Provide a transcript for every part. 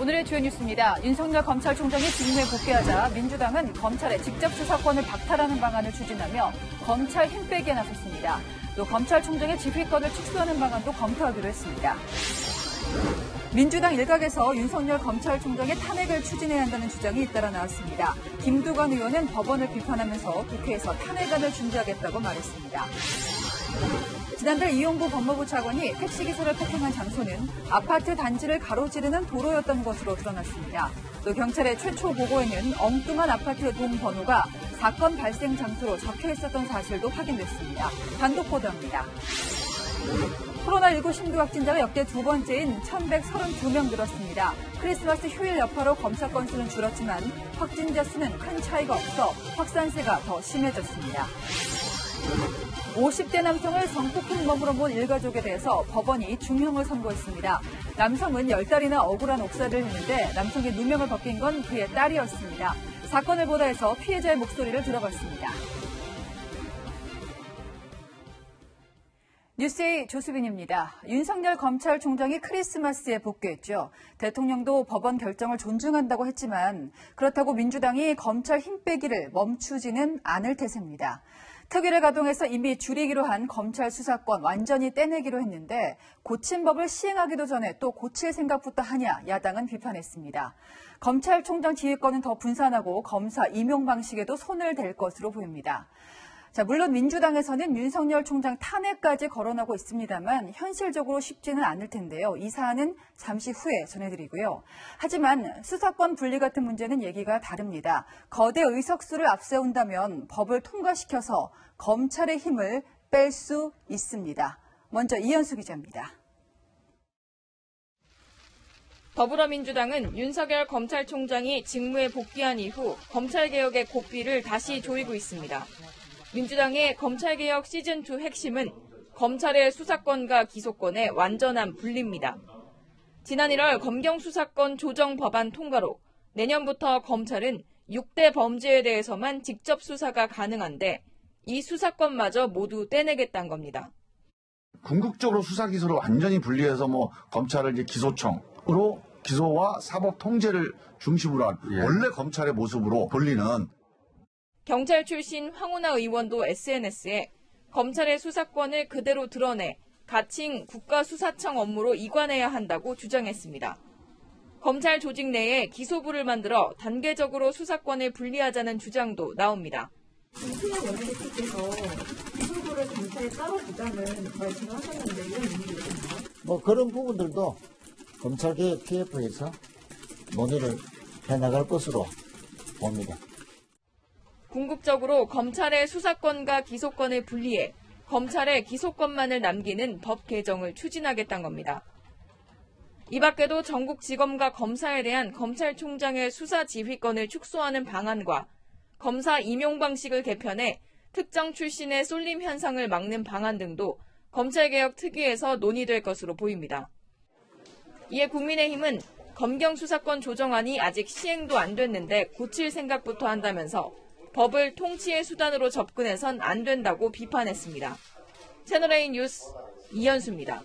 오늘의 주요 뉴스입니다. 윤석열 검찰총장이 직무에 복귀하자 민주당은 검찰의 직접 수사권을 박탈하는 방안을 추진하며 검찰 힘 빼기에 나섰습니다. 또 검찰총장의 지휘권을 축소하는 방안도 검토하기로 했습니다. 민주당 일각에서 윤석열 검찰총장의 탄핵을 추진해야 한다는 주장이 잇따라 나왔습니다. 김두관 의원은 법원을 비판하면서 국회에서 탄핵안을 준비하겠다고 말했습니다. 지난달 이용구 법무부 차관이 택시기사를 폭행한 장소는 아파트 단지를 가로지르는 도로였던 것으로 드러났습니다. 또 경찰의 최초 보고에는 엉뚱한 아파트 동번호가 사건 발생 장소로 적혀 있었던 사실도 확인됐습니다. 단독 보도합니다. 코로나19 신규 확진자가 역대 두 번째인 1,132명 늘었습니다. 크리스마스 휴일 여파로 검사 건수는 줄었지만 확진자 수는 큰 차이가 없어 확산세가 더 심해졌습니다. 50대 남성을 성폭행 범으로 본 일가족에 대해서 법원이 중형을 선고했습니다. 남성은 10달이나 억울한 옥살이를 했는데 남성의 누명을 벗긴 건 그의 딸이었습니다. 사건을 보도해서 피해자의 목소리를 들어봤습니다. 뉴스의 조수빈입니다. 윤석열 검찰총장이 크리스마스에 복귀했죠. 대통령도 법원 결정을 존중한다고 했지만 그렇다고 민주당이 검찰 힘 빼기를 멈추지는 않을 태세입니다. 특위를 가동해서 이미 줄이기로 한 검찰 수사권 완전히 떼내기로 했는데 고친 법을 시행하기도 전에 또 고칠 생각부터 하냐 야당은 비판했습니다. 검찰총장 지휘권은 더 분산하고 검사 임용 방식에도 손을 댈 것으로 보입니다. 자, 물론 민주당에서는 윤석열 총장 탄핵까지 거론하고 있습니다만 현실적으로 쉽지는 않을 텐데요. 이 사안은 잠시 후에 전해드리고요. 하지만 수사권 분리 같은 문제는 얘기가 다릅니다. 거대 의석수를 앞세운다면 법을 통과시켜서 검찰의 힘을 뺄 수 있습니다. 먼저 이현수 기자입니다. 더불어민주당은 윤석열 검찰총장이 직무에 복귀한 이후 검찰개혁의 고삐를 다시 조이고 있습니다. 민주당의 검찰개혁 시즌2 핵심은 검찰의 수사권과 기소권의 완전한 분리입니다. 지난 1월 검경수사권 조정 법안 통과로 내년부터 검찰은 6대 범죄에 대해서만 직접 수사가 가능한데 이 수사권마저 모두 떼내겠다는 겁니다. 궁극적으로 수사 기소를 완전히 분리해서 검찰을 이제 기소청으로 기소와 사법 통제를 중심으로 한 원래 검찰의 모습으로 돌리는 경찰 출신 황운하 의원도 SNS에 검찰의 수사권을 그대로 드러내 가칭 국가수사청 업무로 이관해야 한다고 주장했습니다. 검찰 조직 내에 기소부를 만들어 단계적으로 수사권을 분리하자는 주장도 나옵니다. 김수현 원내대표께서 기소부를 검찰에 따로 두자는 말씀을 하셨는데 이런 의미가 있나요? 그런 부분들도 검찰개혁 TF에서 논의를 해나갈 것으로 봅니다. 궁극적으로 검찰의 수사권과 기소권을 분리해 검찰의 기소권만을 남기는 법 개정을 추진하겠다는 겁니다. 이 밖에도 전국지검과 검사에 대한 검찰총장의 수사 지휘권을 축소하는 방안과 검사 임용 방식을 개편해 특정 출신의 쏠림 현상을 막는 방안 등도 검찰개혁 특위에서 논의될 것으로 보입니다. 이에 국민의힘은 검경수사권 조정안이 아직 시행도 안 됐는데 고칠 생각부터 한다면서 법을 통치의 수단으로 접근해선 안 된다고 비판했습니다. 채널A 뉴스 이현수입니다.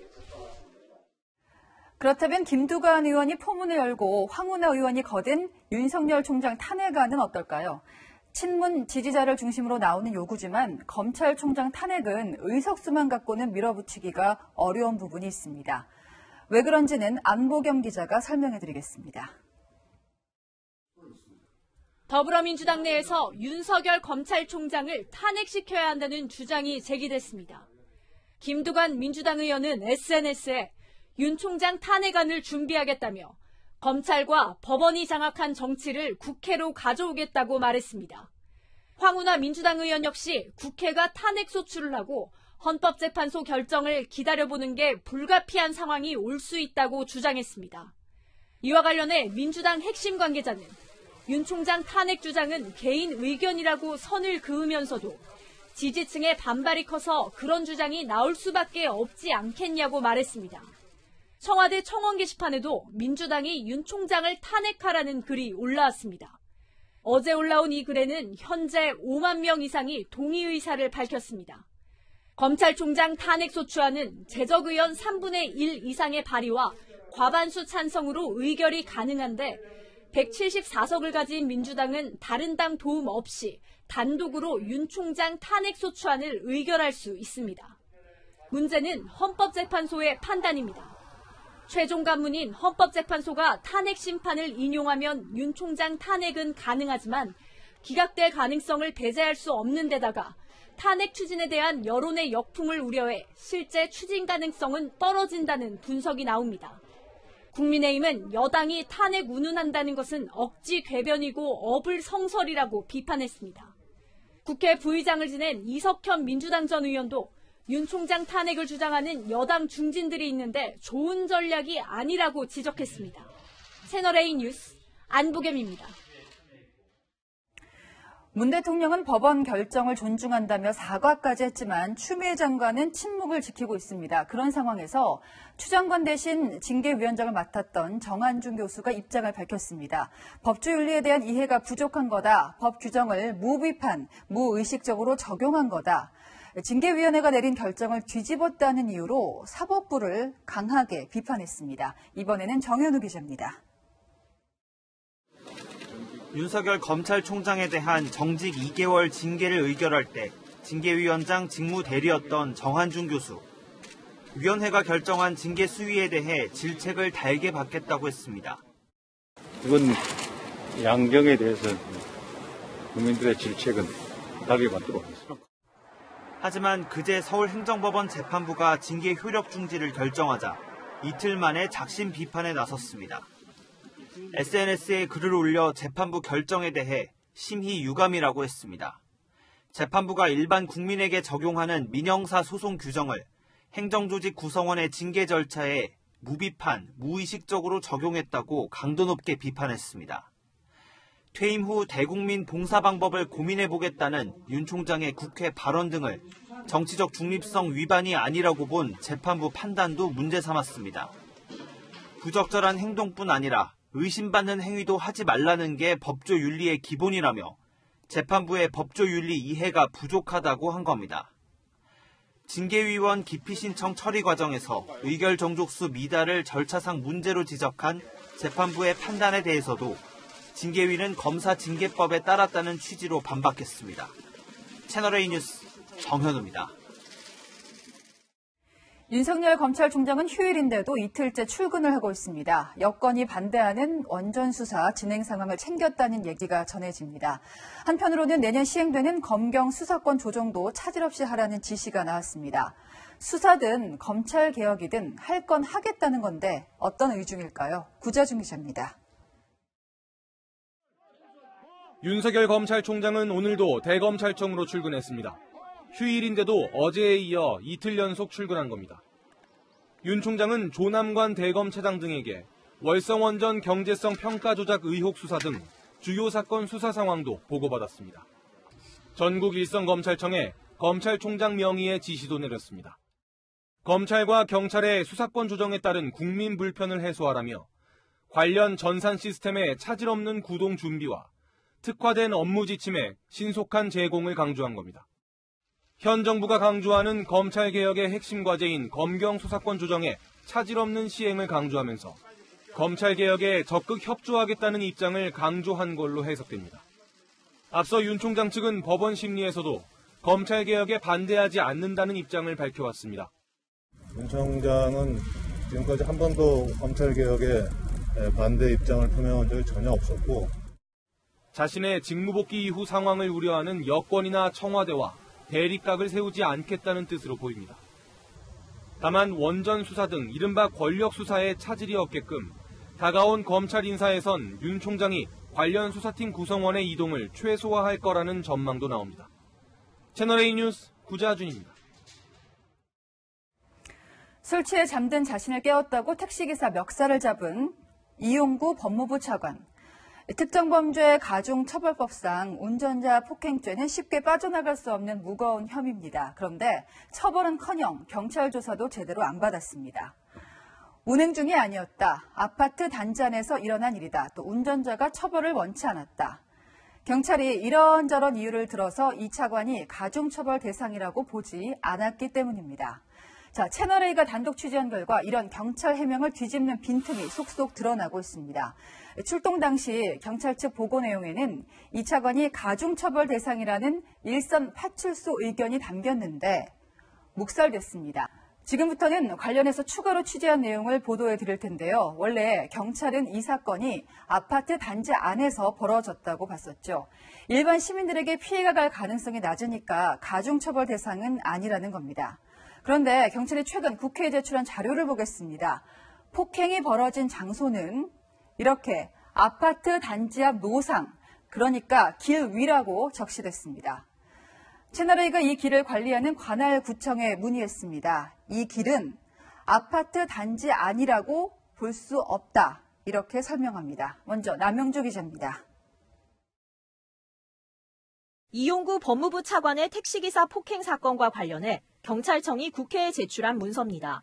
그렇다면 김두관 의원이 포문을 열고 황운하 의원이 거둔 윤석열 총장 탄핵안은 어떨까요? 친문 지지자를 중심으로 나오는 요구지만 검찰총장 탄핵은 의석수만 갖고는 밀어붙이기가 어려운 부분이 있습니다. 왜 그런지는 안보경 기자가 설명해드리겠습니다. 더불어민주당 내에서 윤석열 검찰총장을 탄핵시켜야 한다는 주장이 제기됐습니다. 김두관 민주당 의원은 SNS에 윤 총장 탄핵안을 준비하겠다며 검찰과 법원이 장악한 정치를 국회로 가져오겠다고 말했습니다. 황운하 민주당 의원 역시 국회가 탄핵 소추를 하고 헌법재판소 결정을 기다려보는 게 불가피한 상황이 올 수 있다고 주장했습니다. 이와 관련해 민주당 핵심 관계자는 윤 총장 탄핵 주장은 개인 의견이라고 선을 그으면서도 지지층의 반발이 커서 그런 주장이 나올 수밖에 없지 않겠냐고 말했습니다. 청와대 청원 게시판에도 민주당이 윤 총장을 탄핵하라는 글이 올라왔습니다. 어제 올라온 이 글에는 현재 5만 명 이상이 동의 의사를 밝혔습니다. 검찰총장 탄핵소추안은 재적의원 3분의 1 이상의 발의와 과반수 찬성으로 의결이 가능한데 174석을 가진 민주당은 다른 당 도움 없이 단독으로 윤 총장 탄핵소추안을 의결할 수 있습니다. 문제는 헌법재판소의 판단입니다. 최종 간문인 헌법재판소가 탄핵 심판을 인용하면 윤 총장 탄핵은 가능하지만 기각될 가능성을 배제할 수 없는 데다가 탄핵 추진에 대한 여론의 역풍을 우려해 실제 추진 가능성은 떨어진다는 분석이 나옵니다. 국민의힘은 여당이 탄핵 운운한다는 것은 억지 궤변이고 어불성설이라고 비판했습니다. 국회 부의장을 지낸 이석현 민주당 전 의원도 윤 총장 탄핵을 주장하는 여당 중진들이 있는데 좋은 전략이 아니라고 지적했습니다. 채널A 뉴스 안보겸입니다. 문 대통령은 법원 결정을 존중한다며 사과까지 했지만 추미애 장관은 침묵을 지키고 있습니다. 그런 상황에서 추 장관 대신 징계위원장을 맡았던 정한준 교수가 입장을 밝혔습니다. 법조윤리에 대한 이해가 부족한 거다. 법 규정을 무비판, 무의식적으로 적용한 거다. 징계위원회가 내린 결정을 뒤집었다는 이유로 사법부를 강하게 비판했습니다. 이번에는 정현우 기자입니다. 윤석열 검찰총장에 대한 정직 2개월 징계를 의결할 때 징계위원장 직무대리였던 정한준 교수. 위원회가 결정한 징계 수위에 대해 질책을 달게 받겠다고 했습니다. 이번 양경에 대해서 국민들의 질책은 달게 받도록 하겠습니다. 하지만 그제 서울행정법원 재판부가 징계 효력 중지를 결정하자 이틀 만에 작심 비판에 나섰습니다. SNS에 글을 올려 재판부 결정에 대해 심히 유감이라고 했습니다. 재판부가 일반 국민에게 적용하는 민형사 소송 규정을 행정조직 구성원의 징계 절차에 무비판, 무의식적으로 적용했다고 강도 높게 비판했습니다. 퇴임 후 대국민 봉사 방법을 고민해보겠다는 윤 총장의 국회 발언 등을 정치적 중립성 위반이 아니라고 본 재판부 판단도 문제 삼았습니다. 부적절한 행동뿐 아니라 의심받는 행위도 하지 말라는 게 법조윤리의 기본이라며 재판부의 법조윤리 이해가 부족하다고 한 겁니다. 징계위원 기피신청 처리 과정에서 의결 정족수 미달을 절차상 문제로 지적한 재판부의 판단에 대해서도 징계위는 검사징계법에 따랐다는 취지로 반박했습니다. 채널A 뉴스 정현우입니다. 윤석열 검찰총장은 휴일인데도 이틀째 출근을 하고 있습니다. 여권이 반대하는 원전 수사 진행 상황을 챙겼다는 얘기가 전해집니다. 한편으로는 내년 시행되는 검경 수사권 조정도 차질 없이 하라는 지시가 나왔습니다. 수사든 검찰개혁이든 할 건 하겠다는 건데 어떤 의중일까요? 구자중 기자입니다. 윤석열 검찰총장은 오늘도 대검찰청으로 출근했습니다. 휴일인데도 어제에 이어 이틀 연속 출근한 겁니다. 윤 총장은 조남관 대검차장 등에게 월성원전 경제성 평가 조작 의혹 수사 등 주요 사건 수사 상황도 보고받았습니다. 전국 일선검찰청에 검찰총장 명의의 지시도 내렸습니다. 검찰과 경찰의 수사권 조정에 따른 국민 불편을 해소하라며 관련 전산 시스템의 차질 없는 구동 준비와 특화된 업무 지침의 신속한 제공을 강조한 겁니다. 현 정부가 강조하는 검찰개혁의 핵심 과제인 검경 수사권 조정의 차질 없는 시행을 강조하면서 검찰개혁에 적극 협조하겠다는 입장을 강조한 걸로 해석됩니다. 앞서 윤 총장 측은 법원 심리에서도 검찰개혁에 반대하지 않는다는 입장을 밝혀왔습니다. 윤 총장은 지금까지 한 번도 검찰개혁에 반대 입장을 표명한 적이 전혀 없었고 자신의 직무복귀 이후 상황을 우려하는 여권이나 청와대와 대립각을 세우지 않겠다는 뜻으로 보입니다. 다만 원전 수사 등 이른바 권력 수사에 차질이 없게끔 다가온 검찰 인사에선 윤 총장이 관련 수사팀 구성원의 이동을 최소화할 거라는 전망도 나옵니다. 채널A 뉴스 구자준입니다. 술 취해 잠든 자신을 깨웠다고 택시기사 멱살을 잡은 이용구 법무부 차관. 특정범죄 가중처벌법상 운전자 폭행죄는 쉽게 빠져나갈 수 없는 무거운 혐의입니다. 그런데 처벌은커녕 경찰 조사도 제대로 안 받았습니다. 운행 중이 아니었다. 아파트 단지 안에서 일어난 일이다. 또 운전자가 처벌을 원치 않았다. 경찰이 이런저런 이유를 들어서 이 차관이 가중처벌 대상이라고 보지 않았기 때문입니다. 자, 채널A가 단독 취재한 결과 이런 경찰 해명을 뒤집는 빈틈이 속속 드러나고 있습니다. 출동 당시 경찰 측 보고 내용에는 이 차관이 가중처벌 대상이라는 일선 파출소 의견이 담겼는데 묵살됐습니다. 지금부터는 관련해서 추가로 취재한 내용을 보도해 드릴 텐데요. 원래 경찰은 이 사건이 아파트 단지 안에서 벌어졌다고 봤었죠. 일반 시민들에게 피해가 갈 가능성이 낮으니까 가중처벌 대상은 아니라는 겁니다. 그런데 경찰이 최근 국회에 제출한 자료를 보겠습니다. 폭행이 벌어진 장소는 이렇게 아파트 단지 앞 노상, 그러니까 길 위라고 적시됐습니다. 채널A가 이 길을 관리하는 관할구청에 문의했습니다. 이 길은 아파트 단지 아니라고 볼 수 없다. 이렇게 설명합니다. 먼저 남영주 기자입니다. 이용구 법무부 차관의 택시기사 폭행 사건과 관련해 경찰청이 국회에 제출한 문서입니다.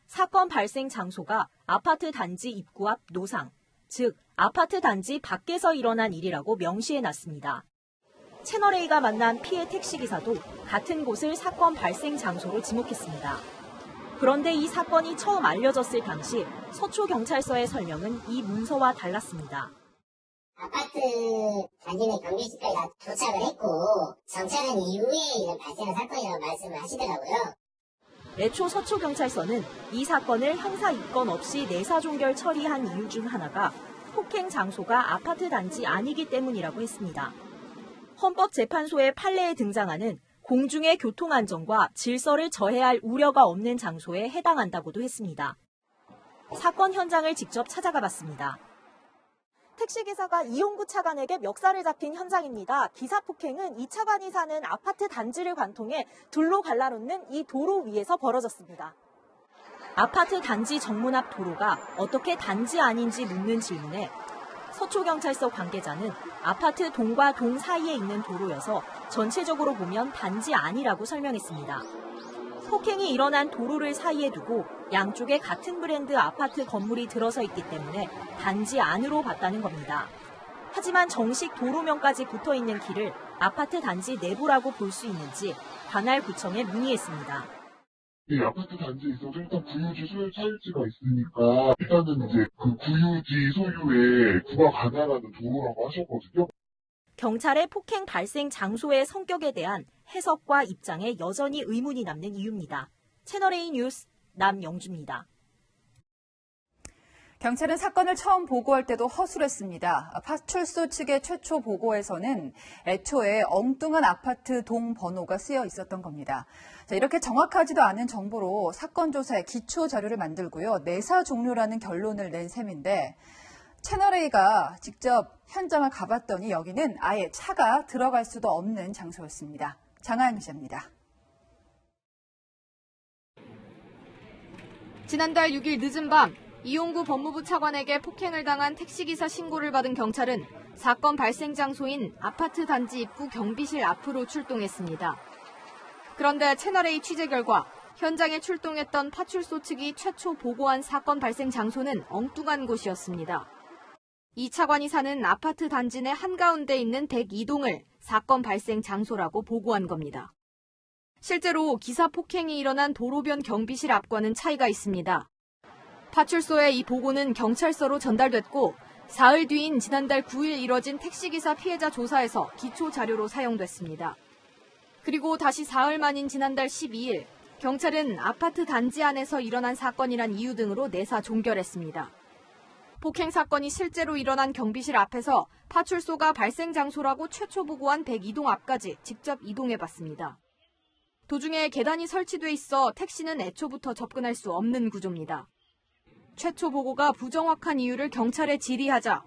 사건 발생 장소가 아파트 단지 입구 앞 노상, 즉 아파트 단지 밖에서 일어난 일이라고 명시해놨습니다. 채널A가 만난 피해 택시기사도 같은 곳을 사건 발생 장소로 지목했습니다. 그런데 이 사건이 처음 알려졌을 당시 서초경찰서의 설명은 이 문서와 달랐습니다. 아파트 단지 내 경비실까지 다 도착을 했고 정찰한 이후에 이런 발생한 사건이라고 말씀을 하시더라고요. 애초 서초경찰서는 이 사건을 형사 입건 없이 내사 종결 처리한 이유 중 하나가 폭행 장소가 아파트 단지 아니기 때문이라고 했습니다. 헌법재판소의 판례에 등장하는 공중의 교통안전과 질서를 저해할 우려가 없는 장소에 해당한다고도 했습니다. 사건 현장을 직접 찾아가 봤습니다. 택시기사가 이용구 차관에게 멱살을 잡힌 현장입니다. 기사 폭행은 이 차관이 사는 아파트 단지를 관통해 둘로 갈라놓는 이 도로 위에서 벌어졌습니다. 아파트 단지 정문 앞 도로가 어떻게 단지 아닌지 묻는 질문에 서초경찰서 관계자는 아파트 동과 동 사이에 있는 도로여서 전체적으로 보면 단지 아니라고 설명했습니다. 폭행이 일어난 도로를 사이에 두고 양쪽에 같은 브랜드 아파트 건물이 들어서 있기 때문에 단지 안으로 봤다는 겁니다. 하지만 정식 도로명까지 붙어 있는 길을 아파트 단지 내부라고 볼 수 있는지 관할구청에 문의했습니다. 이 아파트 단지에 있어서 일단 구유지 소유 차일지가 있으니까 일단은 이제 그 구유지 소유에 구가 가능하는 도로라고 하셨거든요. 경찰의 폭행 발생 장소의 성격에 대한 해석과 입장에 여전히 의문이 남는 이유입니다. 채널A 뉴스 남영주입니다. 경찰은 사건을 처음 보고할 때도 허술했습니다. 파출소 측의 최초 보고에서는 애초에 엉뚱한 아파트 동 번호가 쓰여 있었던 겁니다. 자, 이렇게 정확하지도 않은 정보로 사건 조사에 기초 자료를 만들고요. 내사 종료라는 결론을 낸 셈인데 채널A가 직접 현장을 가봤더니 여기는 아예 차가 들어갈 수도 없는 장소였습니다. 장하영 기자입니다. 지난달 6일 늦은 밤 이용구 법무부 차관에게 폭행을 당한 택시기사 신고를 받은 경찰은 사건 발생 장소인 아파트 단지 입구 경비실 앞으로 출동했습니다. 그런데 채널A 취재 결과 현장에 출동했던 파출소 측이 최초 보고한 사건 발생 장소는 엉뚱한 곳이었습니다. 이 차관이 사는 아파트 단지 내 한가운데 있는 102동을 사건 발생 장소라고 보고한 겁니다. 실제로 기사 폭행이 일어난 도로변 경비실 앞과는 차이가 있습니다. 파출소의 이 보고는 경찰서로 전달됐고 사흘 뒤인 지난달 9일 이뤄진 택시기사 피해자 조사에서 기초 자료로 사용됐습니다. 그리고 다시 사흘 만인 지난달 12일 경찰은 아파트 단지 안에서 일어난 사건이란 이유 등으로 내사 종결했습니다. 폭행 사건이 실제로 일어난 경비실 앞에서 파출소가 발생 장소라고 최초 보고한 102동 앞까지 직접 이동해봤습니다. 도중에 계단이 설치돼 있어 택시는 애초부터 접근할 수 없는 구조입니다. 최초 보고가 부정확한 이유를 경찰에 질의하자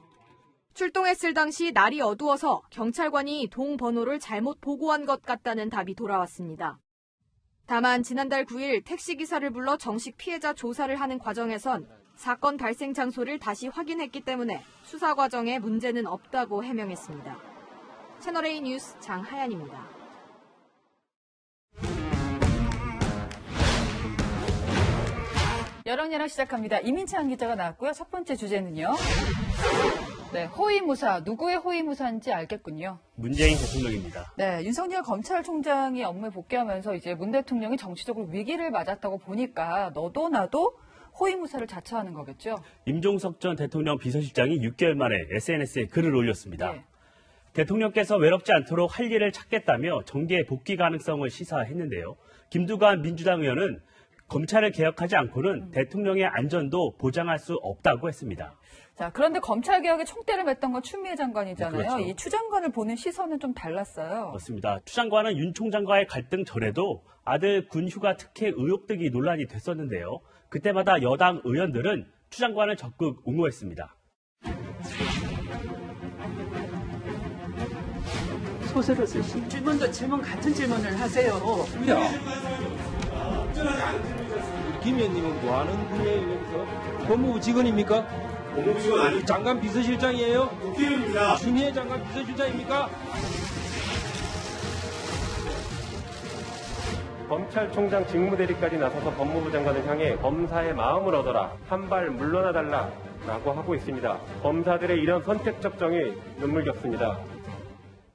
출동했을 당시 날이 어두워서 경찰관이 동 번호를 잘못 보고한 것 같다는 답이 돌아왔습니다. 다만 지난달 9일 택시기사를 불러 정식 피해자 조사를 하는 과정에선 사건 발생 장소를 다시 확인했기 때문에 수사 과정에 문제는 없다고 해명했습니다. 채널A 뉴스 장하연입니다. 여렁여렁 시작합니다. 이민찬 기자가 나왔고요. 첫 번째 주제는요. 네, 호위무사, 누구의 호위무사인지 알겠군요. 문재인 대통령입니다. 네, 윤석열 검찰총장이 업무에 복귀하면서 이제 문 대통령이 정치적으로 위기를 맞았다고 보니까 너도 나도 호위무사를 자처하는 거겠죠. 임종석 전 대통령 비서실장이 6개월 만에 SNS에 글을 올렸습니다. 네. 대통령께서 외롭지 않도록 할 일을 찾겠다며 정계에 복귀 가능성을 시사했는데요. 김두관 민주당 의원은 검찰을 개혁하지 않고는 대통령의 안전도 보장할 수 없다고 했습니다. 자, 그런데 검찰개혁에 총대를 맸던 건 추미애 장관이잖아요. 네, 그렇죠. 이 추 장관을 보는 시선은 좀 달랐어요. 그렇습니다. 추 장관은 윤 총장과의 갈등 전에도 아들 군 휴가 특혜 의혹 등이 논란이 됐었는데요. 그때마다 여당 의원들은 추 장관을 적극 옹호했습니다. 소설을 쓰시 질문도 질문 같은 질문을 하세요. 김 의원님은 뭐하는 분야예요? 여기서 법무부 직원입니까? 법무부 직원 아니 장관 비서실장이에요? 국회의원입니다. 추미애 장관 비서실장입니까? 검찰총장 직무대리까지 나서서 법무부 장관을 향해 검사의 마음을 얻어라, 한 발 물러나달라 라고 하고 있습니다. 검사들의 이런 선택적 정이 눈물겹습니다.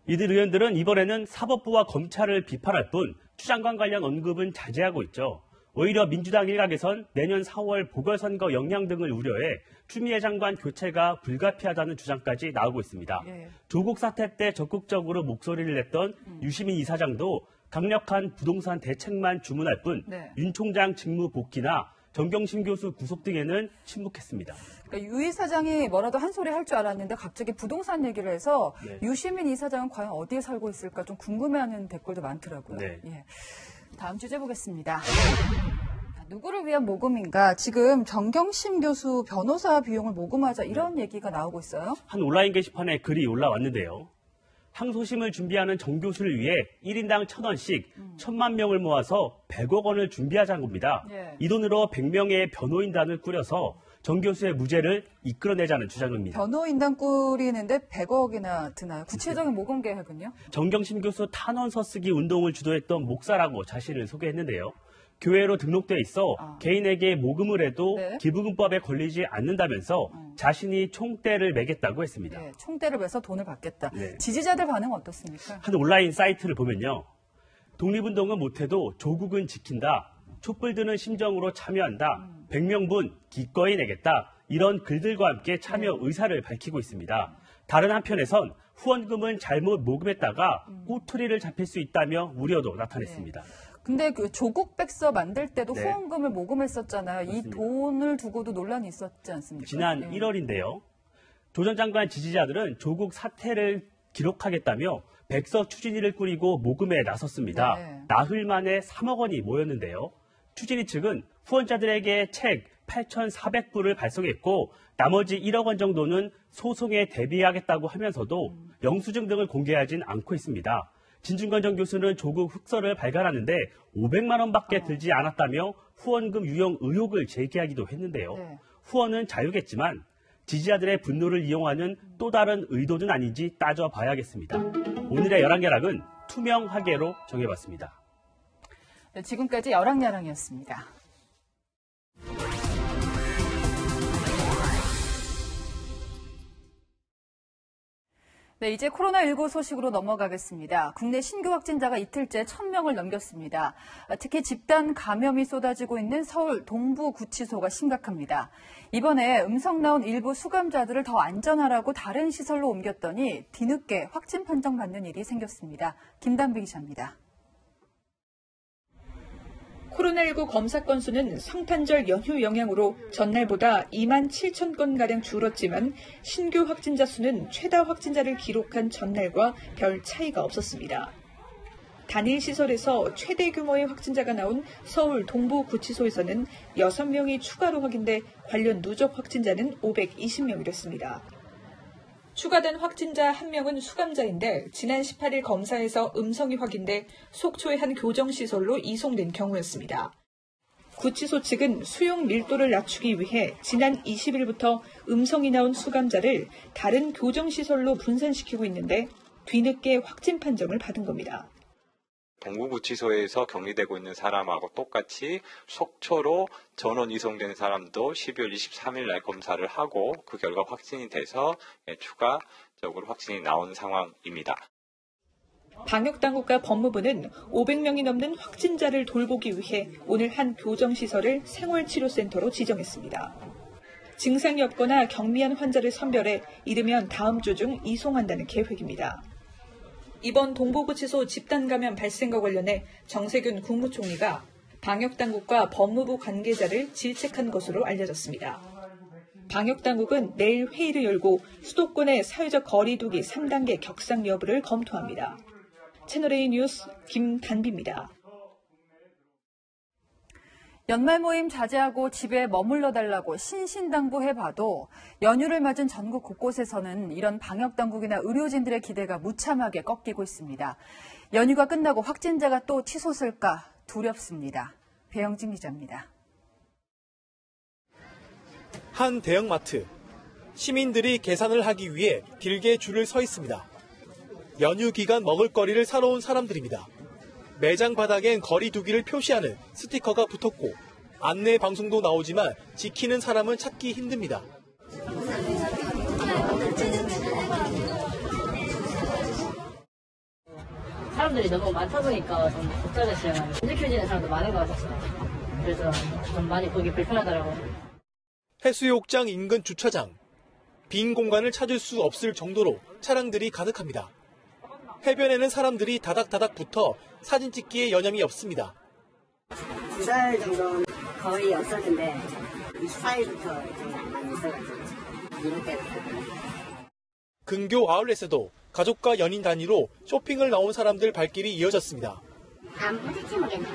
이들 의원들은 이번에는 사법부와 검찰을 비판할 뿐 추 장관 관련 언급은 자제하고 있죠. 오히려 민주당 일각에선 내년 4월 보궐선거 영향 등을 우려해 추미애 장관 교체가 불가피하다는 주장까지 나오고 있습니다. 네. 조국 사태 때 적극적으로 목소리를 냈던 유시민 이사장도 강력한 부동산 대책만 주문할 뿐 윤 총장 직무 복귀나 정경심 교수 구속 등에는 침묵했습니다. 그러니까 유 이사장이 뭐라도 한 소리 할 줄 알았는데 갑자기 부동산 얘기를 해서 유시민 이사장은 과연 어디에 살고 있을까 좀 궁금해하는 댓글도 많더라고요. 네. 예. 다음 주제 보겠습니다. 누구를 위한 모금인가? 지금 정경심 교수 변호사 비용을 모금하자 이런 얘기가 나오고 있어요. 한 온라인 게시판에 글이 올라왔는데요. 항소심을 준비하는 정 교수를 위해 1인당 1,000원씩 1,000만 명을 모아서 100억 원을 준비하자는 겁니다. 예. 이 돈으로 100명의 변호인단을 꾸려서 정 교수의 무죄를 이끌어내자는 주장입니다. 변호인단 꾸리는데 100억이나 드나요? 구체적인 모금 계획은요? 정경심 교수 탄원서 쓰기 운동을 주도했던 목사라고 자신을 소개했는데요. 교회로 등록돼 있어 개인에게 모금을 해도 기부금법에 걸리지 않는다면서 자신이 총대를 매겠다고 했습니다. 네, 총대를 매서 돈을 받겠다. 네. 지지자들 반응은 어떻습니까? 한 온라인 사이트를 보면요. 독립운동은 못해도 조국은 지킨다. 촛불 드는 심정으로 참여한다. 100명분 기꺼이 내겠다. 이런 글들과 함께 참여 의사를 밝히고 있습니다. 다른 한편에선 후원금은 잘못 모금했다가 꼬투리를 잡힐 수 있다며 우려도 나타냈습니다. 근데 그 조국 백서 만들 때도 네. 후원금을 모금했었잖아요. 맞습니다. 이 돈을 두고도 논란이 있었지 않습니까? 지난 1월인데요. 조 전 장관 지지자들은 조국 사퇴를 기록하겠다며 백서 추진위를 꾸리고 모금에 나섰습니다. 네. 나흘 만에 3억 원이 모였는데요. 추진위 측은 후원자들에게 책 8,400부를 발송했고 나머지 1억 원 정도는 소송에 대비하겠다고 하면서도 영수증 등을 공개하진 않고 있습니다. 진중권 전 교수는 조국 흑서를 발간하는데 500만 원밖에 들지 않았다며 후원금 유용 의혹을 제기하기도 했는데요. 네. 후원은 자유겠지만 지지자들의 분노를 이용하는 또 다른 의도는 아닌지 따져봐야겠습니다. 오늘의 열왕야락은 투명하게로 정해봤습니다. 네, 지금까지 열왕야랑이었습니다. 네, 이제 코로나19 소식으로 넘어가겠습니다. 국내 신규 확진자가 이틀째 1,000명을 넘겼습니다. 특히 집단 감염이 쏟아지고 있는 서울 동부구치소가 심각합니다. 이번에 음성 나온 일부 수감자들을 더 안전하라고 다른 시설로 옮겼더니 뒤늦게 확진 판정받는 일이 생겼습니다. 김단비 기자입니다. 코로나19 검사 건수는 성탄절 연휴 영향으로 전날보다 2만 7천 건가량 줄었지만 신규 확진자 수는 최다 확진자를 기록한 전날과 별 차이가 없었습니다. 단일 시설에서 최대 규모의 확진자가 나온 서울 동부구치소에서는 6명이 추가로 확인돼 관련 누적 확진자는 520명이었습니다. 추가된 확진자 1명은 수감자인데 지난 18일 검사에서 음성이 확인돼 속초의 한 교정시설로 이송된 경우였습니다. 구치소 측은 수용 밀도를 낮추기 위해 지난 20일부터 음성이 나온 수감자를 다른 교정시설로 분산시키고 있는데 뒤늦게 확진 판정을 받은 겁니다. 동부구치소에서 격리되고 있는 사람하고 똑같이 속초로 전원 이송된 사람도 12월 23일 날 검사를 하고 그 결과 확진이 돼서 추가적으로 확진이 나온 상황입니다. 방역당국과 법무부는 500명이 넘는 확진자를 돌보기 위해 오늘 한 교정시설을 생활치료센터로 지정했습니다. 증상이 없거나 경미한 환자를 선별해 이르면 다음 주 중 이송한다는 계획입니다. 이번 동부구치소 집단감염 발생과 관련해 정세균 국무총리가 방역당국과 법무부 관계자를 질책한 것으로 알려졌습니다. 방역당국은 내일 회의를 열고 수도권의 사회적 거리 두기 3단계 격상 여부를 검토합니다. 채널A 뉴스 김단비입니다. 연말 모임 자제하고 집에 머물러 달라고 신신당부해봐도 연휴를 맞은 전국 곳곳에서는 이런 방역당국이나 의료진들의 기대가 무참하게 꺾이고 있습니다. 연휴가 끝나고 확진자가 또 치솟을까 두렵습니다. 배영진 기자입니다. 한 대형마트. 시민들이 계산을 하기 위해 길게 줄을 서 있습니다. 연휴 기간 먹을거리를 사러 온 사람들입니다. 매장 바닥엔 거리 두기를 표시하는 스티커가 붙었고 안내 방송도 나오지만 지키는 사람은 찾기 힘듭니다. 사람들이 너무 많다 보니까 좀 복잡했어요. 안 지켜지는 사람도 많은 것 같았어요. 그래서 좀 많이 보기 불편하더라고요. 해수욕장 인근 주차장. 빈 공간을 찾을 수 없을 정도로 차량들이 가득합니다. 해변에는 사람들이 다닥다닥 붙어 사진 찍기에 여념이 없습니다. 2달 정도는 거의 없을 텐데 24일부터 이렇게 많이 있어가지고 이렇게. 근교 아울렛에도 가족과 연인 단위로 쇼핑을 나온 사람들 발길이 이어졌습니다. 안 부딪히겠네.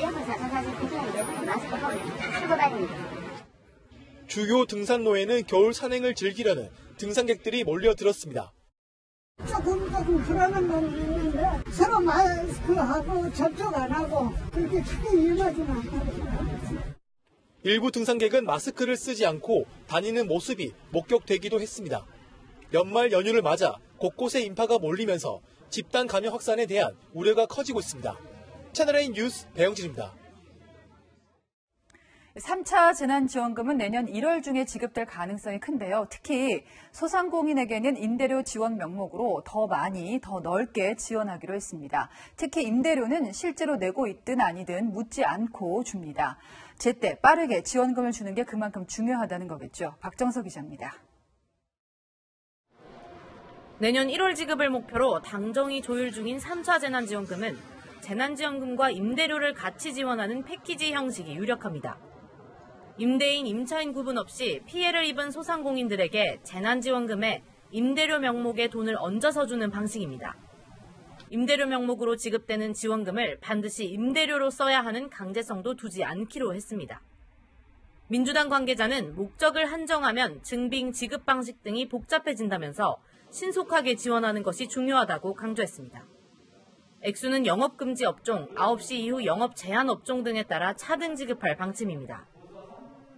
옆에서 사실 불편한데 마스크 하고 다닙니다. 주요 등산로에는 겨울 산행을 즐기려는 등산객들이 몰려들었습니다. 조금 불안한 건 있는데 서로 마스크하고 접촉 안 하고 그렇게 크게 위험하지는 않다고. 일부 등산객은 마스크를 쓰지 않고 다니는 모습이 목격되기도 했습니다. 연말 연휴를 맞아 곳곳에 인파가 몰리면서 집단 감염 확산에 대한 우려가 커지고 있습니다. 채널A 뉴스 배영진입니다. 3차 재난지원금은 내년 1월 중에 지급될 가능성이 큰데요. 특히 소상공인에게는 임대료 지원 명목으로 더 많이, 더 넓게 지원하기로 했습니다. 특히 임대료는 실제로 내고 있든 아니든 묻지 않고 줍니다. 제때 빠르게 지원금을 주는 게 그만큼 중요하다는 거겠죠. 박정석 기자입니다. 내년 1월 지급을 목표로 당정이 조율 중인 3차 재난지원금은 재난지원금과 임대료를 같이 지원하는 패키지 형식이 유력합니다. 임대인, 임차인 구분 없이 피해를 입은 소상공인들에게 재난지원금에 임대료 명목에 돈을 얹어서 주는 방식입니다. 임대료 명목으로 지급되는 지원금을 반드시 임대료로 써야 하는 강제성도 두지 않기로 했습니다. 민주당 관계자는 목적을 한정하면 증빙 지급 방식 등이 복잡해진다면서 신속하게 지원하는 것이 중요하다고 강조했습니다. 액수는 영업금지 업종, 9시 이후 영업 제한 업종 등에 따라 차등 지급할 방침입니다.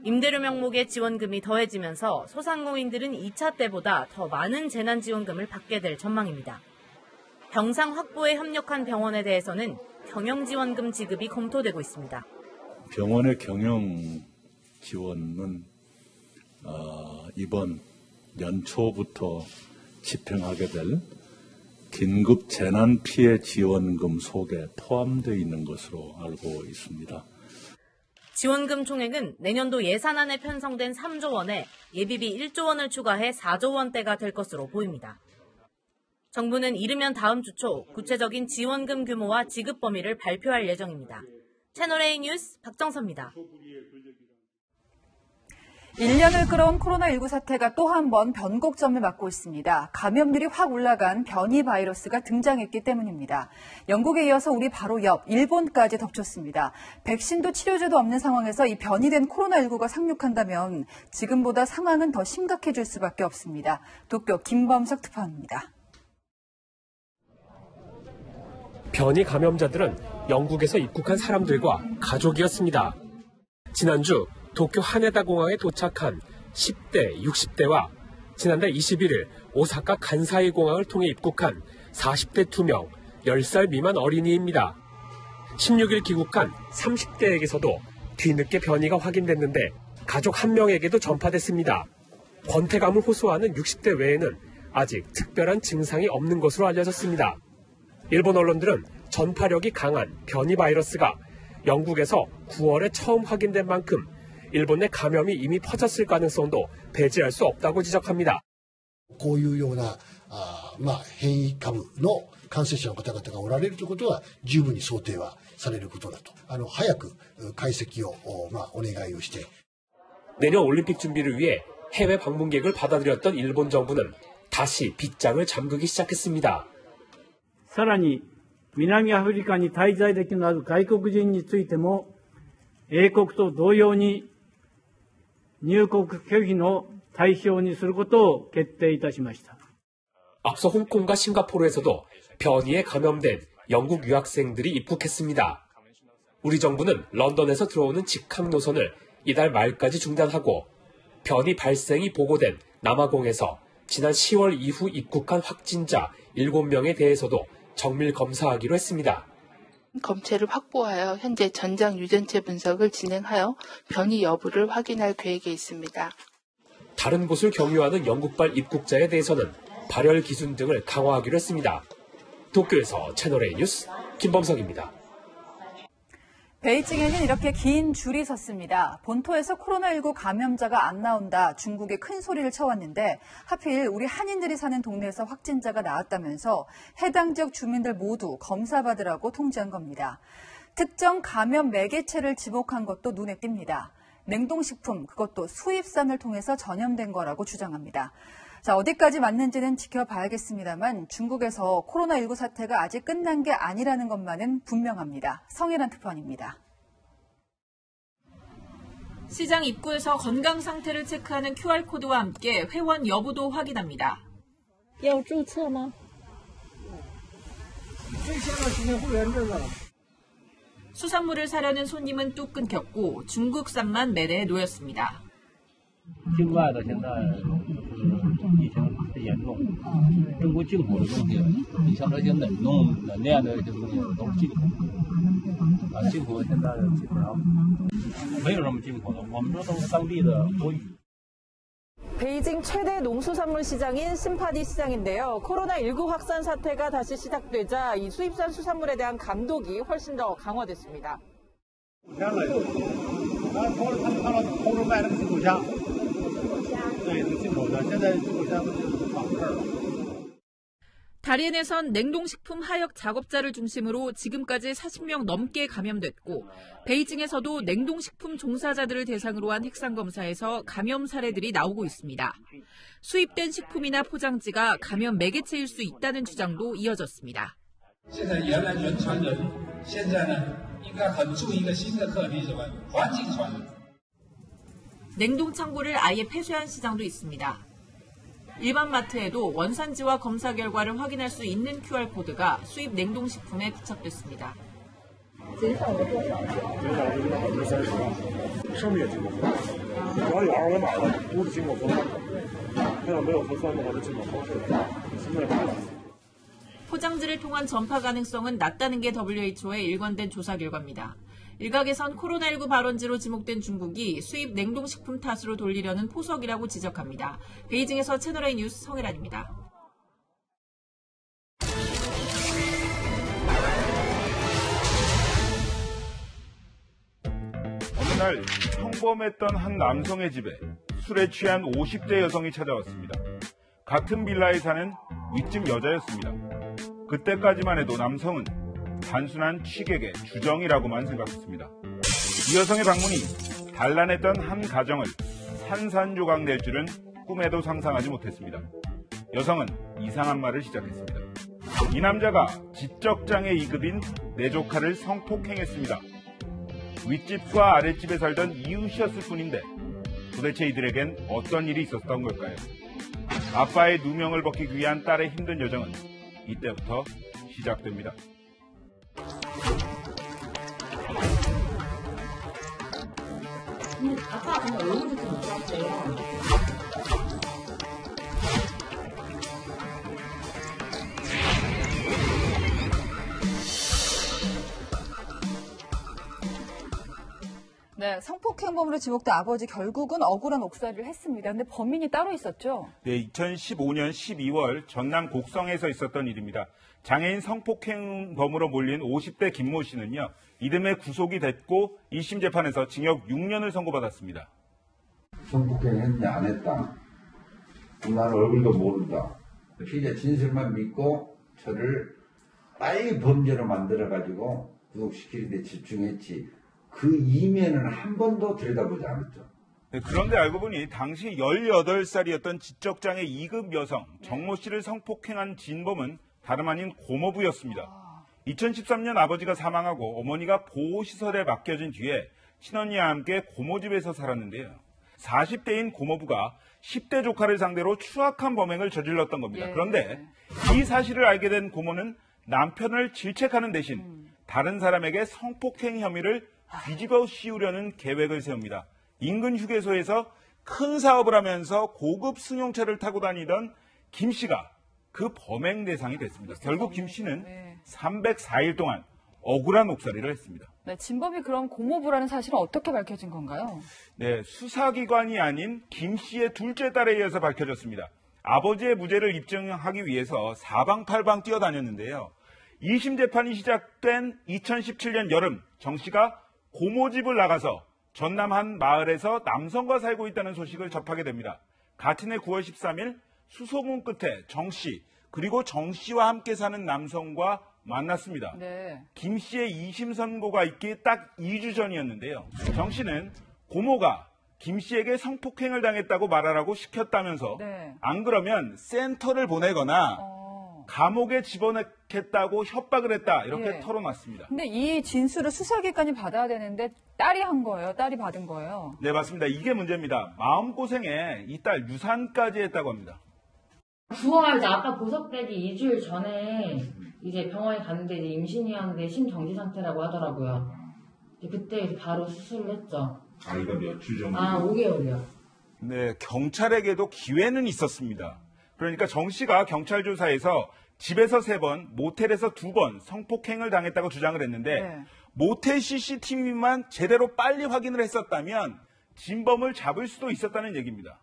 임대료 명목의 지원금이 더해지면서 소상공인들은 2차 때보다 더 많은 재난지원금을 받게 될 전망입니다. 병상 확보에 협력한 병원에 대해서는 경영지원금 지급이 검토되고 있습니다. 병원의 경영 지원은 이번 연초부터 집행하게 될 긴급 재난 피해 지원금 속에 포함되어 있는 것으로 알고 있습니다. 지원금 총액은 내년도 예산안에 편성된 3조 원에 예비비 1조 원을 추가해 4조 원대가 될 것으로 보입니다. 정부는 이르면 다음 주 초 구체적인 지원금 규모와 지급 범위를 발표할 예정입니다. 채널A 뉴스 박정서입니다. 1년을 끌어온 코로나19 사태가 또 한 번 변곡점을 맞고 있습니다. 감염률이 확 올라간 변이 바이러스가 등장했기 때문입니다. 영국에 이어서 우리 바로 옆 일본까지 덮쳤습니다. 백신도 치료제도 없는 상황에서 이 변이된 코로나19가 상륙한다면 지금보다 상황은 더 심각해질 수밖에 없습니다. 도쿄 김범석 특파원입니다. 변이 감염자들은 영국에서 입국한 사람들과 가족이었습니다. 지난주 도쿄 하네다 공항에 도착한 10대, 60대와 지난달 21일 오사카 간사이 공항을 통해 입국한 40대 2명, 10살 미만 어린이입니다. 16일 귀국한 30대에게서도 뒤늦게 변이가 확인됐는데 가족 1명에게도 전파됐습니다. 권태감을 호소하는 60대 외에는 아직 특별한 증상이 없는 것으로 알려졌습니다. 일본 언론들은 전파력이 강한 변이 바이러스가 영국에서 9월에 처음 확인된 만큼 일본 내 감염이 이미 퍼졌을 가능성도 배제할 수 없다고 지적합니다. こういうような変異株の感染者の方々がおられるということは十分に想定はされることだと。早く解析をお願いをして。 내년 올림픽 준비를 위해 해외 방문객을 받아들였던 일본 정부는 다시 빗장을 잠그기 시작했습니다. さらに南アフリカに滞在歴のある外国人についても英国と同様に入国拒否の対象にすることを決定いたしました. 앞서 홍콩과 싱가포르에서도 변이에 감염된 영국 유학생들이 입국했습니다. 우리 정부는 런던에서 들어오는 직항 노선을 이달 말까지 중단하고 변이 발생이 보고된 남아공에서 지난 10월 이후 입국한 확진자 7명에 대해서도 정밀 검사하기로 했습니다. 검체를 확보하여 현재 전장 유전체 분석을 진행하여 변이 여부를 확인할 계획에 있습니다. 다른 곳을 경유하는 영국발 입국자에 대해서는 발열 기준 등을 강화하기로 했습니다. 도쿄에서 채널A 뉴스 김범석입니다. 베이징에는 이렇게 긴 줄이 섰습니다. 본토에서 코로나19 감염자가 안 나온다 중국에 큰 소리를 쳐왔는데 하필 우리 한인들이 사는 동네에서 확진자가 나왔다면서 해당 지역 주민들 모두 검사받으라고 통지한 겁니다. 특정 감염 매개체를 지목한 것도 눈에 띕니다. 냉동식품, 그것도 수입산을 통해서 전염된 거라고 주장합니다. 자, 어디까지 맞는지는 지켜봐야겠습니다만 중국에서 코로나19 사태가 아직 끝난 게 아니라는 것만은 분명합니다. 성혜란 특파원입니다. 시장 입구에서 건강 상태를 체크하는 QR코드와 함께 회원 여부도 확인합니다. 要注册吗? 수산물을 사려는 손님은 뚝 끊겼고 중국산만 매대에 놓였습니다. 境外的现在疫情特别严重，中国进口的东西，你像这些冷冻、冷链的这些东西都是进口的，进口现在基本上没有什么进口的，我们这都是当地的国语。 베이징 최대 농수산물 시장인 심파디 시장인데요. 코로나19 확산 사태가 다시 시작되자 이 수입산 수산물에 대한 감독이 훨씬 더 강화됐습니다. 다리엔에선 냉동식품 하역 작업자를 중심으로 지금까지 40명 넘게 감염됐고 베이징에서도 냉동식품 종사자들을 대상으로 한 핵상검사에서 감염 사례들이 나오고 있습니다. 수입된 식품이나 포장지가 감염 매개체일 수 있다는 주장도 이어졌습니다. 现在原来人传人，现在呢应该很注意一个新的课题，什么环境传染。 냉동 창고를 아예 폐쇄한 시장도 있습니다. 일반 마트에도 원산지와 검사 결과를 확인할 수 있는 QR코드가 수입 냉동식품에 부착됐습니다. 上面也经过核酸，只要有二维码的都是经过核酸的，看到没有核酸的话就进口超市，现在不是。 포장지를 통한 전파 가능성은 낮다는 게 WHO의 일관된 조사 결과입니다. 일각에선 코로나19 발원지로 지목된 중국이 수입 냉동식품 탓으로 돌리려는 포석이라고 지적합니다. 베이징에서 채널A 뉴스 성혜란입니다. 어느 날 평범했던 한 남성의 집에 술에 취한 50대 여성이 찾아왔습니다. 같은 빌라에 사는 윗집 여자였습니다. 그때까지만 해도 남성은 단순한 취객의 주정이라고만 생각했습니다. 이 여성의 방문이 단란했던 한 가정을 산산조각 낼 줄은 꿈에도 상상하지 못했습니다. 여성은 이상한 말을 시작했습니다. 이 남자가 지적장애 2급인 내 조카를 성폭행했습니다. 윗집과 아랫집에 살던 이웃이었을 뿐인데 도대체 이들에겐 어떤 일이 있었던 걸까요? 아빠의 누명을 벗기기 위한 딸의 힘든 여정은 이때부터 시작됩니다. 네, 성폭행범으로 지목된 아버지 결국은 억울한 옥살이를 했습니다. 근데 범인이 따로 있었죠? 네, 2015년 12월 전남 곡성에서 있었던 일입니다. 장애인 성폭행범으로 몰린 50대 김모 씨는요, 이듬해 구속이 됐고 1심 재판에서 징역 6년을 선고받았습니다. 성폭행했냐 안 했다. 나는 얼굴도 모른다. 피해자 진술만 믿고 저를 빨리 범죄로 만들어가지고 구속시키는 데 집중했지. 그 이면은 한 번도 들여다보지 않았죠. 네, 그런데 알고 보니 당시 18살이었던 지적장애 2급 여성 정모 씨를 성폭행한 진범은 다름 아닌 고모부였습니다. 2013년 아버지가 사망하고 어머니가 보호시설에 맡겨진 뒤에 친언니와 함께 고모집에서 살았는데요. 40대인 고모부가 10대 조카를 상대로 추악한 범행을 저질렀던 겁니다. 그런데 이 사실을 알게 된 고모는 남편을 질책하는 대신 다른 사람에게 성폭행 혐의를 뒤집어 씌우려는 계획을 세웁니다. 인근 휴게소에서 큰 사업을 하면서 고급 승용차를 타고 다니던 김 씨가 그 범행 대상이 됐습니다. 결국 김 씨는 304일 동안 억울한 옥살이를 했습니다. 네, 진범이 그럼 고모부라는 사실은 어떻게 밝혀진 건가요? 네, 수사기관이 아닌 김 씨의 둘째 딸에 의해서 밝혀졌습니다. 아버지의 무죄를 입증하기 위해서 사방팔방 뛰어다녔는데요. 2심 재판이 시작된 2017년 여름 정 씨가 고모집을 나가서 전남 한 마을에서 남성과 살고 있다는 소식을 접하게 됩니다. 같은 해 9월 13일 수소문 끝에 정 씨 그리고 정 씨와 함께 사는 남성과 만났습니다. 네. 김 씨의 2심 선고가 있기 딱 2주 전이었는데요. 정 씨는 고모가 김 씨에게 성폭행을 당했다고 말하라고 시켰다면서 안 그러면 센터를 보내거나 감옥에 집어넣겠다고 협박을 했다 이렇게 털어놨습니다. 근데 이 진술을 수사기관이 받아야 되는데 딸이 한 거예요. 딸이 받은 거예요. 네, 맞습니다. 이게 문제입니다. 마음고생에 이 딸 유산까지 했다고 합니다. 9월 이제 아빠 보석되기 2주일 전에 이제 병원에 갔는데 이제 임신이었는데 심정지 상태라고 하더라고요. 그때 바로 수술을 했죠. 아이가 몇 주 정도? 5개월이요. 네, 경찰에게도 기회는 있었습니다. 그러니까 정 씨가 경찰 조사에서 집에서 3번, 모텔에서 2번 성폭행을 당했다고 주장을 했는데 모텔 CCTV만 제대로 빨리 확인을 했었다면 진범을 잡을 수도 있었다는 얘기입니다.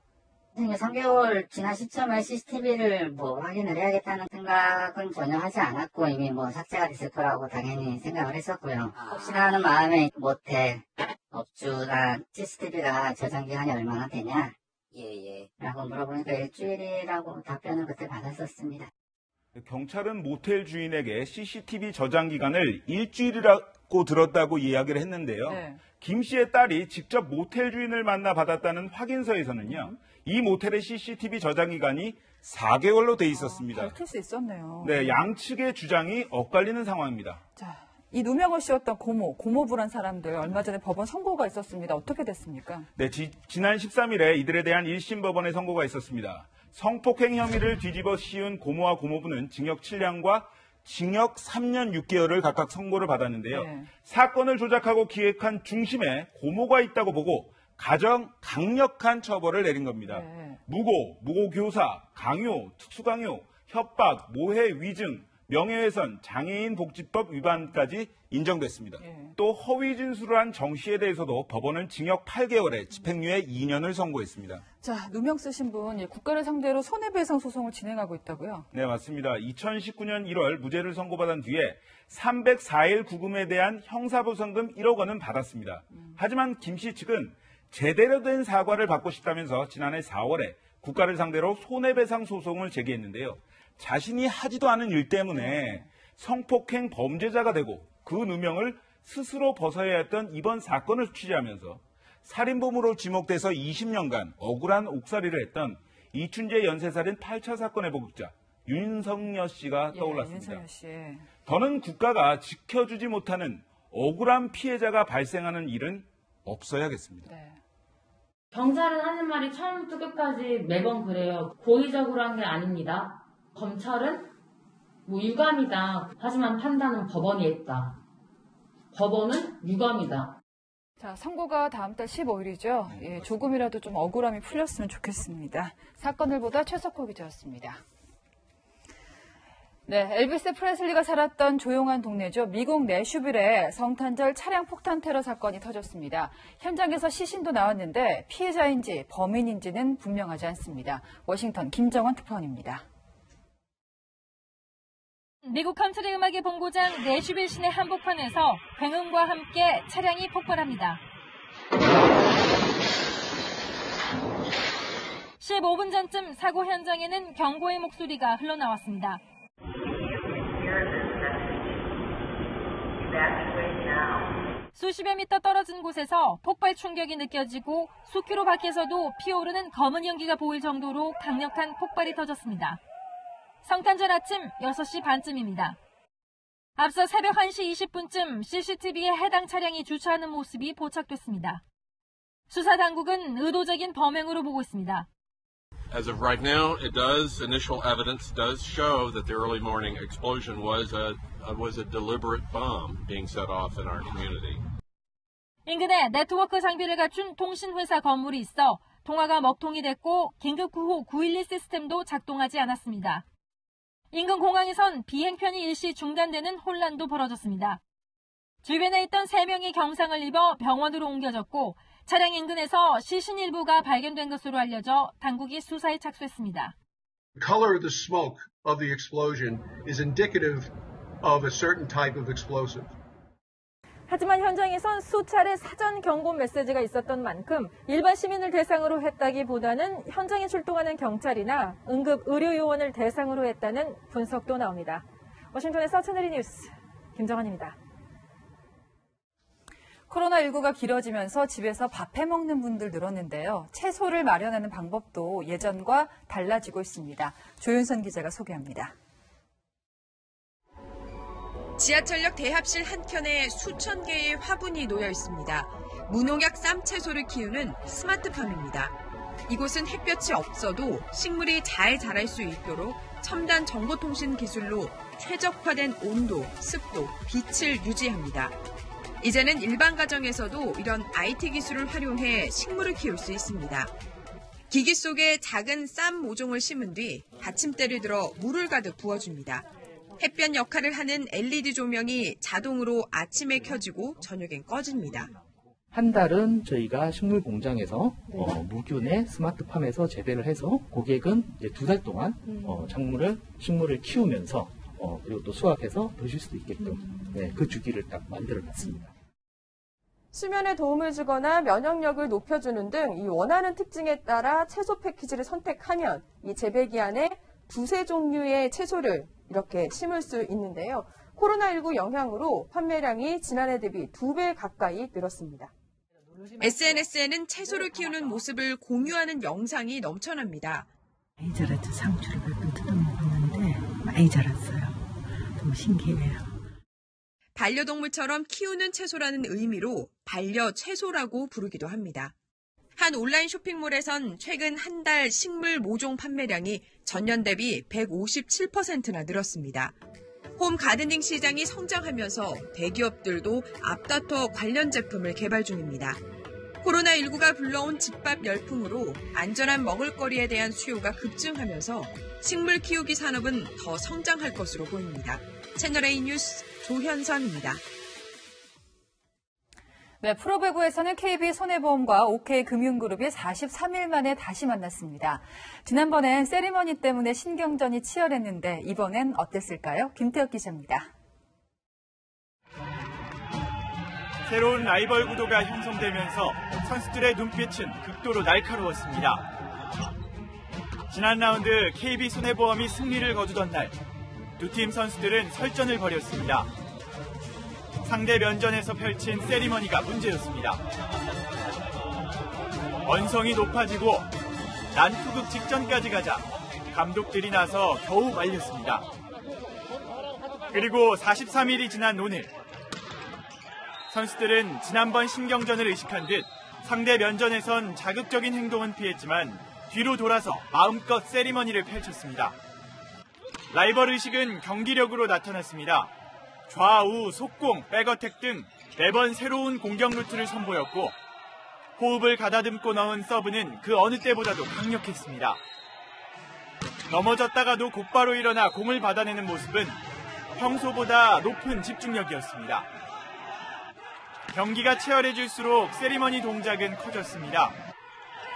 3개월 지난 시점에 CCTV를 확인을 해야겠다는 생각은 전혀 하지 않았고 이미 삭제가 됐을 거라고 당연히 생각을 했었고요. 혹시나 하는 마음에 모텔 업주나 CCTV가 저장 기간이 얼마나 되냐? 라고 물어보니까 일주일이라고 답변을 그때 받았었습니다. 경찰은 모텔 주인에게 CCTV 저장 기간을 일주일이라고 들었다고 이야기를 했는데요. 김 씨의 딸이 직접 모텔 주인을 만나 받았다는 확인서에서는요. 이 모텔의 CCTV 저장 기간이 4개월로 돼 있었습니다. 밝힐 수 있었네요. 네, 양측의 주장이 엇갈리는 상황입니다. 자, 이 누명을 씌웠던 고모부란 사람들 얼마 전에 법원 선고가 있었습니다. 어떻게 됐습니까? 네, 지난 13일에 이들에 대한 1심 법원의 선고가 있었습니다. 성폭행 혐의를 뒤집어 씌운 고모와 고모부는 징역 7년과 징역 3년 6개월을 각각 선고를 받았는데요. 사건을 조작하고 기획한 중심에 고모가 있다고 보고 가장 강력한 처벌을 내린 겁니다. 무고 교사, 강요, 특수강요, 협박, 모해, 위증, 명예훼손, 장애인 복지법 위반까지 인정됐습니다. 또 허위 진술을 한 정 씨에 대해서도 법원은 징역 8개월에 집행유예 2년을 선고했습니다. 자, 누명 쓰신 분 국가를 상대로 손해배상 소송을 진행하고 있다고요? 네, 맞습니다. 2019년 1월 무죄를 선고받은 뒤에 304일 구금에 대한 형사보상금 1억 원은 받았습니다. 하지만 김 씨 측은 제대로 된 사과를 받고 싶다면서 지난해 4월에 국가를 상대로 손해배상 소송을 제기했는데요. 자신이 하지도 않은 일 때문에 성폭행 범죄자가 되고 그 누명을 스스로 벗어야 했던 이번 사건을 취재하면서 살인범으로 지목돼서 20년간 억울한 옥살이를 했던 이춘재 연쇄살인 8차 사건의 보급자 윤석여 씨가 떠올랐습니다. 윤석여 씨. 더는 국가가 지켜주지 못하는 억울한 피해자가 발생하는 일은 없어야겠습니다. 경찰은 하는 말이 처음부터 끝까지 매번 그래요. 고의적으로 한 게 아닙니다. 검찰은 유감이다. 하지만 판단은 법원이 했다. 법원은 유감이다. 자, 선고가 다음 달 15일이죠. 조금이라도 좀 억울함이 풀렸으면 좋겠습니다. 사건을 보다 최석호 기자였습니다. 네, 엘비스 프레슬리가 살았던 조용한 동네죠. 미국 내슈빌에 성탄절 차량 폭탄 테러 사건이 터졌습니다. 현장에서 시신도 나왔는데 피해자인지 범인인지는 분명하지 않습니다. 워싱턴 김정원 특파원입니다. 미국 컨트리 음악의 본고장 내슈빌 시내 한복판에서 굉음과 함께 차량이 폭발합니다. 15분 전쯤 사고 현장에는 경고의 목소리가 흘러나왔습니다. 수십여 미터 떨어진 곳에서 폭발 충격이 느껴지고 수키로 밖에서도 피어오르는 검은 연기가 보일 정도로 강력한 폭발이 터졌습니다. 성탄절 아침 6시 반쯤입니다. 앞서 새벽 1시 20분쯤 CCTV에 해당 차량이 주차하는 모습이 포착됐습니다. 수사 당국은 의도적인 범행으로 보고 있습니다. As of right now, initial evidence does show that the early morning explosion was a deliberate bomb being set off in our community. 인근에 네트워크 장비를 갖춘 통신회사 건물이 있어 통화가 먹통이 됐고 긴급 구호 911 시스템도 작동하지 않았습니다. 인근 공항에선 비행편이 일시 중단되는 혼란도 벌어졌습니다. 주변에 있던 3명이 경상을 입어 병원으로 옮겨졌고 차량 인근에서 시신 일부가 발견된 것으로 알려져 당국이 수사에 착수했습니다. The color of the smoke of the explosion is indicative of a certain type of explosive. 하지만 현장에선 수차례 사전 경고 메시지가 있었던 만큼 일반 시민을 대상으로 했다기보다는 현장에 출동하는 경찰이나 응급 의료 요원을 대상으로 했다는 분석도 나옵니다. 워싱턴에서 채널A 뉴스 김정환입니다. 코로나19가 길어지면서 집에서 밥 해먹는 분들 늘었는데요. 채소를 마련하는 방법도 예전과 달라지고 있습니다. 조윤선 기자가 소개합니다. 지하철역 대합실 한켠에 수천 개의 화분이 놓여 있습니다. 무농약 쌈채소를 키우는 스마트팜입니다. 이곳은 햇볕이 없어도 식물이 잘 자랄 수 있도록 첨단 정보통신 기술로 최적화된 온도, 습도, 빛을 유지합니다. 이제는 일반 가정에서도 이런 IT 기술을 활용해 식물을 키울 수 있습니다. 기기 속에 작은 쌈 모종을 심은 뒤 받침대를 들어 물을 가득 부어줍니다. 햇볕 역할을 하는 LED 조명이 자동으로 아침에 켜지고 저녁엔 꺼집니다. 한 달은 저희가 식물 공장에서 무균의 스마트팜에서 재배를 해서 고객은 이제 2달 동안 식물을 키우면서 그리고 또 수확해서 드실 수도 있게끔 그 주기를 딱 만들어놨습니다. 수면에 도움을 주거나 면역력을 높여주는 등 이 원하는 특징에 따라 채소 패키지를 선택하면 이 재배기한에 2-3 종류의 채소를 이렇게 심을 수 있는데요. 코로나19 영향으로 판매량이 지난해 대비 2배 가까이 늘었습니다. SNS에는 채소를 키우는 모습을 공유하는 영상이 넘쳐납니다. 많이 자랐죠. 상추를 몇 번 뜯어먹었는데 많이 자랐어요. 너무 신기해요. 반려동물처럼 키우는 채소라는 의미로 반려채소라고 부르기도 합니다. 한 온라인 쇼핑몰에선 최근 한 달 식물 모종 판매량이 전년 대비 157%나 늘었습니다. 홈 가드닝 시장이 성장하면서 대기업들도 앞다퉈 관련 제품을 개발 중입니다. 코로나19가 불러온 집밥 열풍으로 안전한 먹을거리에 대한 수요가 급증하면서 식물 키우기 산업은 더 성장할 것으로 보입니다. 채널A 뉴스 조현선입니다. 네, 프로배구에서는 KB손해보험과 OK금융그룹이 43일 만에 다시 만났습니다. 지난번엔 세리머니 때문에 신경전이 치열했는데 이번엔 어땠을까요? 김태혁 기자입니다. 새로운 라이벌 구도가 형성되면서 선수들의 눈빛은 극도로 날카로웠습니다. 지난 라운드 KB손해보험이 승리를 거두던 날, 두 팀 선수들은 설전을 벌였습니다. 상대 면전에서 펼친 세리머니가 문제였습니다. 언성이 높아지고 난투극 직전까지 가자 감독들이 나서 겨우 말렸습니다. 그리고 43일이 지난 오늘 선수들은 지난번 신경전을 의식한 듯 상대 면전에선 자극적인 행동은 피했지만 뒤로 돌아서 마음껏 세리머니를 펼쳤습니다. 라이벌 의식은 경기력으로 나타났습니다. 좌우, 속공, 백어택 등 매번 새로운 공격 루트를 선보였고 호흡을 가다듬고 넣은 서브는 그 어느 때보다도 강력했습니다. 넘어졌다가도 곧바로 일어나 공을 받아내는 모습은 평소보다 높은 집중력이었습니다. 경기가 치열해질수록 세리머니 동작은 커졌습니다.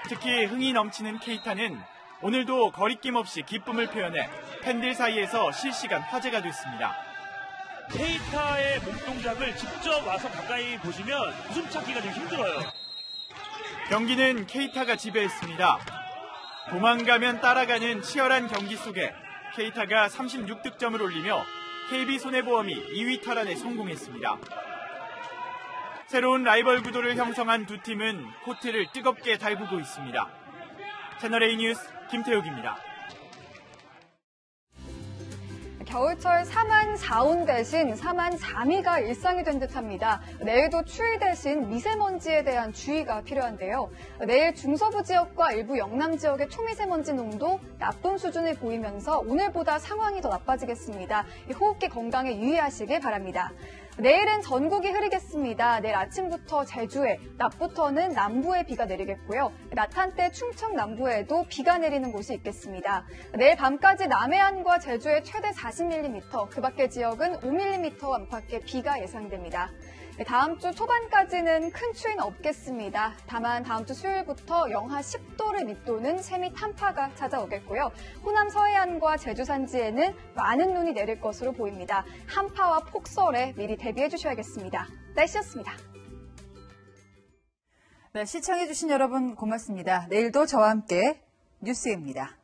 특히 흥이 넘치는 케이타는 오늘도 거리낌 없이 기쁨을 표현해 팬들 사이에서 실시간 화제가 됐습니다. 케이타의 몸동작을 직접 와서 가까이 보시면 웃음 찾기가 좀 힘들어요. 경기는 케이타가 지배했습니다. 도망가면 따라가는 치열한 경기 속에 케이타가 36득점을 올리며 KB손해보험이 2위 탈환에 성공했습니다. 새로운 라이벌 구도를 형성한 두 팀은 코트를 뜨겁게 달구고 있습니다. 채널A 뉴스 김태욱입니다. 겨울철 4만 4온 대신 4만 3위가 일상이 된 듯합니다. 내일도 추위 대신 미세먼지에 대한 주의가 필요한데요. 내일 중서부 지역과 일부 영남 지역의 초미세먼지 농도 나쁨 수준을 보이면서 오늘보다 상황이 더 나빠지겠습니다. 호흡기 건강에 유의하시길 바랍니다. 내일은 전국이 흐리겠습니다. 내일 아침부터 제주에, 낮부터는 남부에 비가 내리겠고요. 낮 한때 충청 남부에도 비가 내리는 곳이 있겠습니다. 내일 밤까지 남해안과 제주에 최대 40mm, 그 밖의 지역은 5mm 안팎의 비가 예상됩니다. 다음 주 초반까지는 큰 추위는 없겠습니다. 다만 다음 주 수요일부터 영하 10도를 밑도는 세미 탄파가 찾아오겠고요. 호남 서해안과 제주 산지에는 많은 눈이 내릴 것으로 보입니다. 한파와 폭설에 미리 대비해 주셔야겠습니다. 날씨였습니다. 네, 시청해주신 여러분 고맙습니다. 내일도 저와 함께 뉴스입니다.